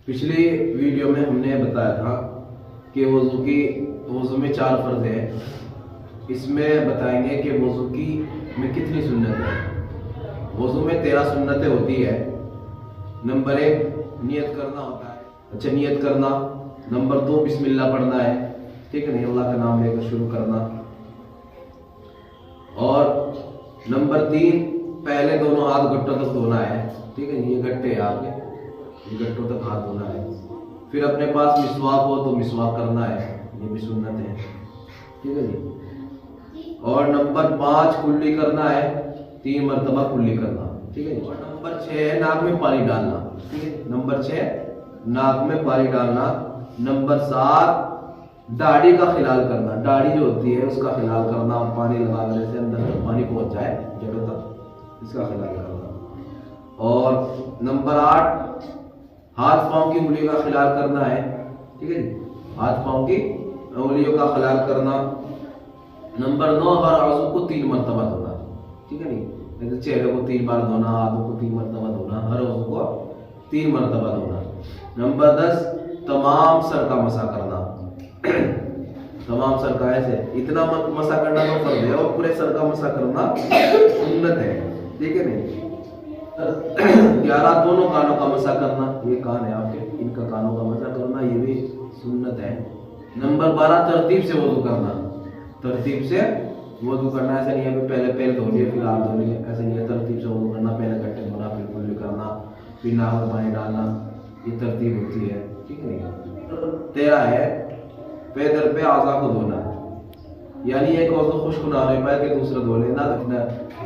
پچھلی ویڈیو میں ہم نے بتایا تھا کہ وضو میں 4 فرض ہیں. اس میں بتائیں گے کہ وضو میں کتنی سنت ہے. وضو میں 13 سنتیں ہوتی ہے. نمبر 1 نیت کرنا ہوتا ہے. اچھا نیت کرنا. نمبر 2 بسم اللہ پڑھنا ہے. ٹھیک ہے نہیں, اللہ کا نام لے کر شروع کرنا. اور نمبر 3 پہلے دونوں ہاتھ گھٹوں تک دھونا ہے. ٹھیک ہے, یہ گھٹے ہیں آپ کے, یہ گھٹوں تک ہاتھ دھونا ہے. پھر اپنے پاس مسواک ہو تو مسواک کرنا ہے, یہ بھی سنت ہے. ٹھیک ہے جی. اور نمبر 5 کلی کرنا ہے, 3 مرتبہ کلی کرنا. ٹھیک ہے جی. اور نمبر 6 ہے ناک میں پانی ڈالنا. ٹھیک ہے, نمبر 6 ناک میں پانی ڈالنا. نمبر 7 داڑھی کا خلال کرنا. داڑھی جو ہوتی ہے اس کا خلال کرنا, اور پانی لگانے سے اندر تک پانی پہنچ جائے جگہ تک, اس کا خلال کرنا. اور نمبر 8 ہاتھ پاؤں کی انگلیوں کا خلال کرنا ہے. ٹھیک ہے جی, ہاتھ پاؤں کی انگلیوں کا خلال کرنا. نمبر 9 ہر عضو کو 3 مرتبہ دھونا. ٹھیک ہے نہیں, چہرے کو 3 بار دھونا, ہاتھوں کو 3 مرتبہ دھونا, ہر عضو کو 3 مرتبہ دھونا. نمبر 10 تمام سر کا مسح کرنا. تمام سر کا ایسے اتنا مسح کرنا تو فرض ہے, اور پورے سر کا مسح کرنا سنت ہے. ٹھیک ہے نہیں. 11 دونوں کانوں کا مسح کرنا. یہ کان ہے آپ کے, ان کا کانوں کا مسح کرنا, یہ بھی سنت ہے. نمبر 12 ترتیب سے وضو کرنا. ترتیب سے وضو کرنا, ایسا نہیں ہے پہلے پیر دھو لیے پھر ہاتھ دھو لیے, ایسا نہیں ہے. ترتیب سے وضو کرنا, پہلے گھٹے دھونا پھر کلی کرنا پھر ناک میں پانی ڈالنا, یہ ترتیب ہوتی ہے. ٹھیک ہے نہیں. 13 ہے پے در پہ اعضاء کو دھونا. یعنی ایک عضو خشک نہ ہونے پائے کہ دوسرا دھو لینا, اتنا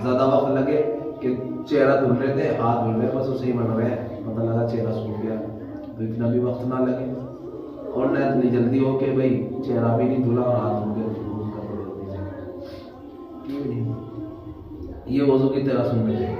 زیادہ وقت لگے کہ چہرہ دھل رہے تھے ہاتھ دھل رہے, بس اسے ہی بن رہے ہیں, پتہ لگا چہرہ سوکھ گیا, تو اتنا بھی وقت نہ لگے. اور نہ اتنی جلدی ہو کہ بھائی چہرہ بھی نہیں دھلا اور ہاتھ دھل گیا. یہ وضو کی 13 سنتیں ہیں.